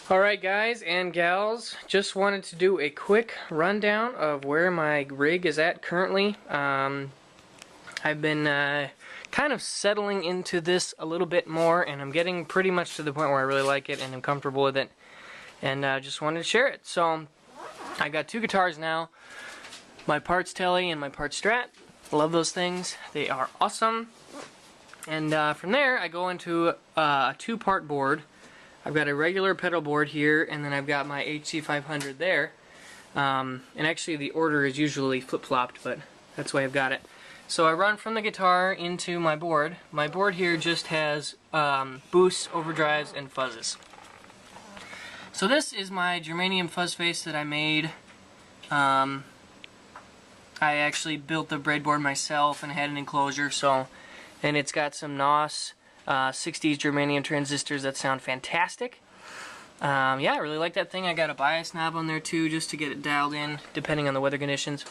Alright guys and gals, just wanted to do a quick rundown of where my rig is at currently. I've been kind of settling into this a little bit more, and I'm getting pretty much to the point where I really like it and I'm comfortable with it, and just wanted to share it. So I got two guitars now, my parts Tele and my parts Strat. Love those things, they are awesome. And from there I go into a two-part board. I've got a regular pedal board here, and then I've got my HC500 there. And actually the order is usually flip-flopped, but that's why I've got it. So I run from the guitar into my board. My board here just has boosts, overdrives, and fuzzes. So this is my germanium fuzz face that I made. I actually built the breadboard myself and had an enclosure, and it's got some NOS 60s germanium transistors that sound fantastic. Yeah, I really like that thing. I got a bias knob on there too, just to get it dialed in depending on the weather conditions.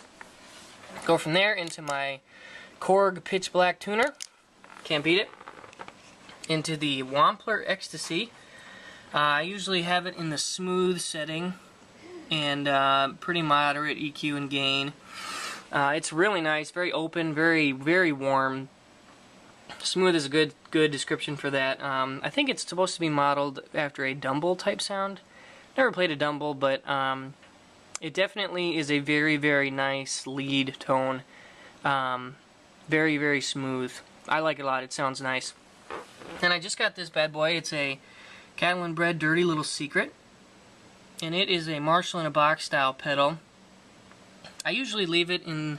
Go from there into my Korg pitch black tuner, can't beat it, into the Wampler Ecstasy. I usually have it in the smooth setting and pretty moderate EQ and gain. It's really nice, very open, very warm. Smooth is a good description for that. I think it's supposed to be modeled after a Dumble type sound. Never played a Dumble, but it definitely is a very nice lead tone. Very smooth. I like it a lot. It sounds nice. And I just got this bad boy. It's a Catalan Bred Dirty Little Secret, and it is a Marshall in a Box style pedal. I usually leave it in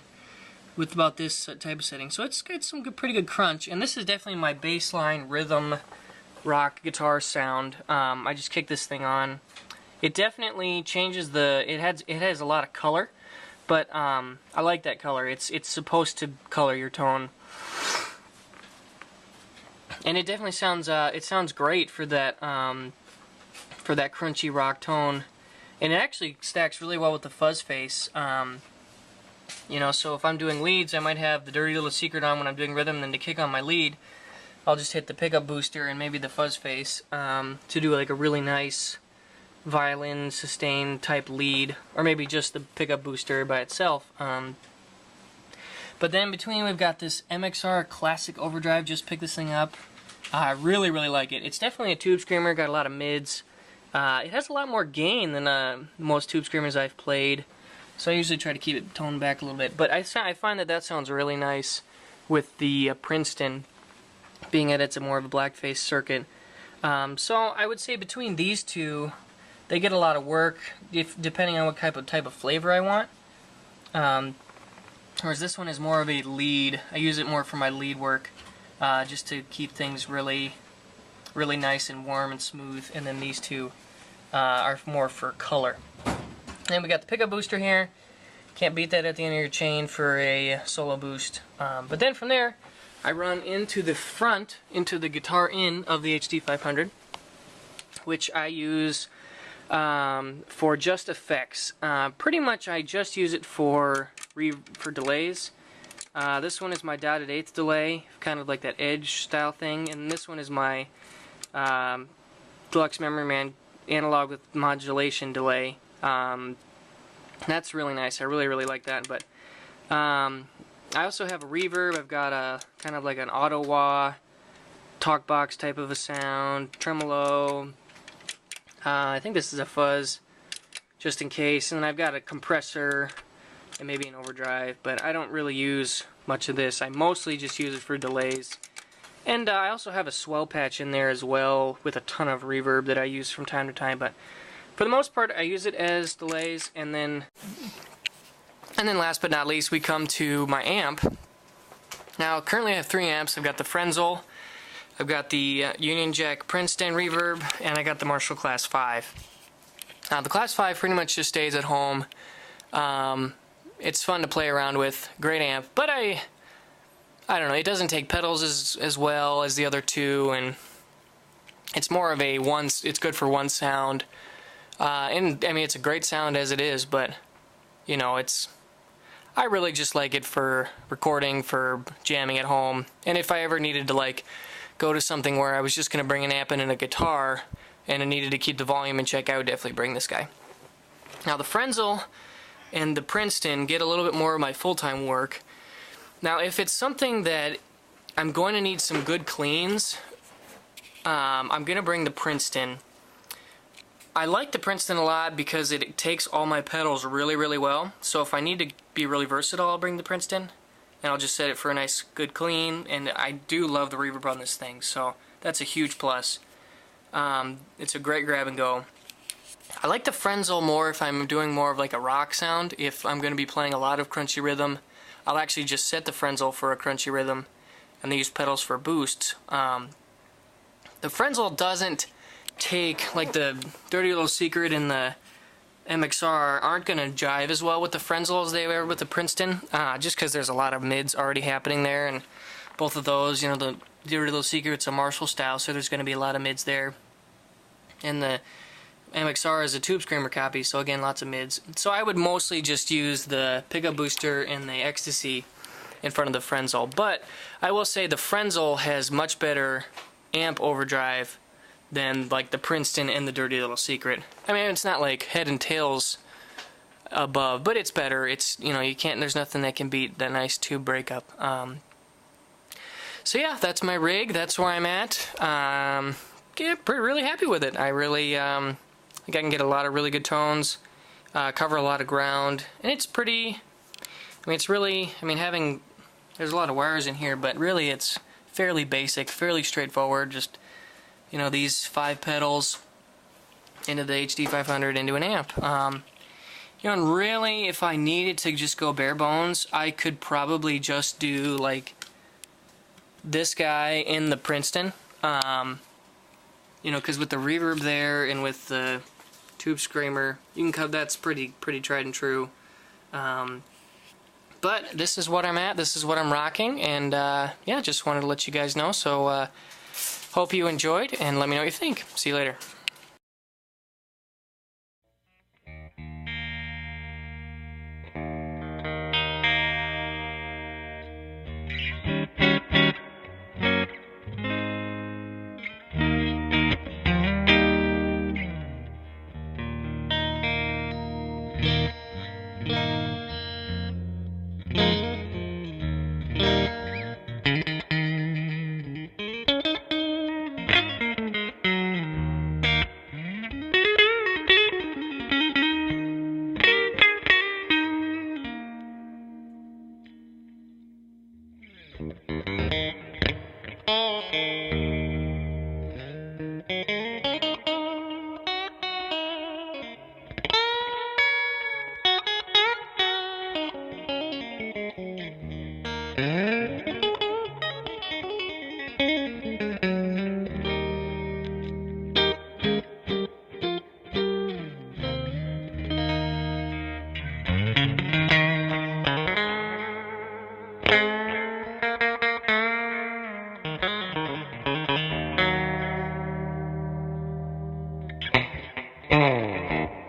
with about this type of setting, so it's got some pretty good crunch, and this is definitely my baseline rhythm rock guitar sound. I just kick this thing on. It definitely changes it has a lot of color, but I like that color. It's supposed to color your tone, and it definitely sounds it sounds great for that crunchy rock tone, and it actually stacks really well with the fuzz face. You know, so if I'm doing leads, I might have the Dirty Little Secret on when I'm doing rhythm, and then to kick on my lead, I'll just hit the pickup booster and maybe the fuzz face to do like a really nice violin sustain type lead, or maybe just the pickup booster by itself. But then in between we've got this MXR Classic Overdrive. Just picked this thing up. I really like it. It's definitely a tube screamer, got a lot of mids. It has a lot more gain than most tube screamers I've played. So I usually try to keep it toned back a little bit, but I find that sounds really nice with the Princeton, being that it's more of a blackface circuit. So I would say between these two, they get a lot of work, depending on what type of flavor I want. Whereas this one is more of a lead. I use it more for my lead work, just to keep things really nice and warm and smooth. And then these two are more for color. Then we got the pickup booster here. Can't beat that at the end of your chain for a solo boost. But then from there, I run into the front, into the guitar in of the HD500, which I use for just effects. Pretty much I just use it for delays. This one is my dotted eighth delay, kind of like that edge style thing, and this one is my Deluxe Memory Man analog with modulation delay. That's really nice. I really like that. But I also have a reverb. I've got a kind of like an auto-wah talk box type of a sound, tremolo. I think this is a fuzz, just in case. And then I've got a compressor and maybe an overdrive. But I don't really use much of this. I mostly just use it for delays. And I also have a swell patch in there as well with a ton of reverb that I use from time to time. But for the most part, I use it as delays, and then last but not least, we come to my amp. Now, currently I have 3 amps. I've got the Frenzel, I've got the Union Jack Princeton reverb, and I got the Marshall Class 5. Now, the Class 5 pretty much just stays at home. It's fun to play around with, great amp, but I don't know, it doesn't take pedals as well as the other two, and it's more of it's good for one sound. And I mean, it's a great sound as it is, but you know, I really just like it for recording, for jamming at home. And if I ever needed to like go to something where I was just gonna bring an amp in and a guitar, and I needed to keep the volume in check, I would definitely bring this guy. Now the Frenzel and the Princeton get a little bit more of my full-time work. Now if it's something that I'm going to need some good cleans, I'm going to bring the Princeton. I like the Princeton a lot because it takes all my pedals really, really well. So if I need to be really versatile, I'll bring the Princeton, and I'll just set it for a nice, good clean. And I do love the reverb on this thing, so that's a huge plus. It's a great grab and go. I like the Frenzel more if I'm doing more of like a rock sound. If I'm going to be playing a lot of crunchy rhythm, I'll actually just set the Frenzel for a crunchy rhythm, and they use pedals for boosts. The Frenzel doesn't take, like the Dirty Little Secret and the MXR aren't going to jive as well with the Frenzel as they were with the Princeton, just because there's a lot of mids already happening there, and both of those, you know, the Dirty Little Secret's a Marshall style, so there's going to be a lot of mids there, and the MXR is a Tube Screamer copy, so again, lots of mids. So I would mostly just use the pickup booster and the Ecstasy in front of the Frenzel, but I will say the Frenzel has much better amp overdrive than like the Princeton and the Dirty Little Secret. I mean, it's not like head and tails above, but it's better. It's, you know, you can't, there's nothing that can beat that nice tube breakup. So yeah, that's my rig. That's where I'm at. Yeah, really happy with it. I really think I can get a lot of really good tones, cover a lot of ground, and it's pretty, I mean, it's really, I mean, there's a lot of wires in here, but really it's fairly basic, fairly straightforward. Just, you know, these 5 pedals into the HD 500 into an amp. You know, and really, if I needed to just go bare bones, I could probably just do like this guy in the Princeton. You know, because with the reverb there and with the Tube Screamer, you can cut, that's pretty tried and true. But this is what I'm at, this is what I'm rocking, and yeah, just wanted to let you guys know. So hope you enjoyed, and let me know what you think. See you later. Oh.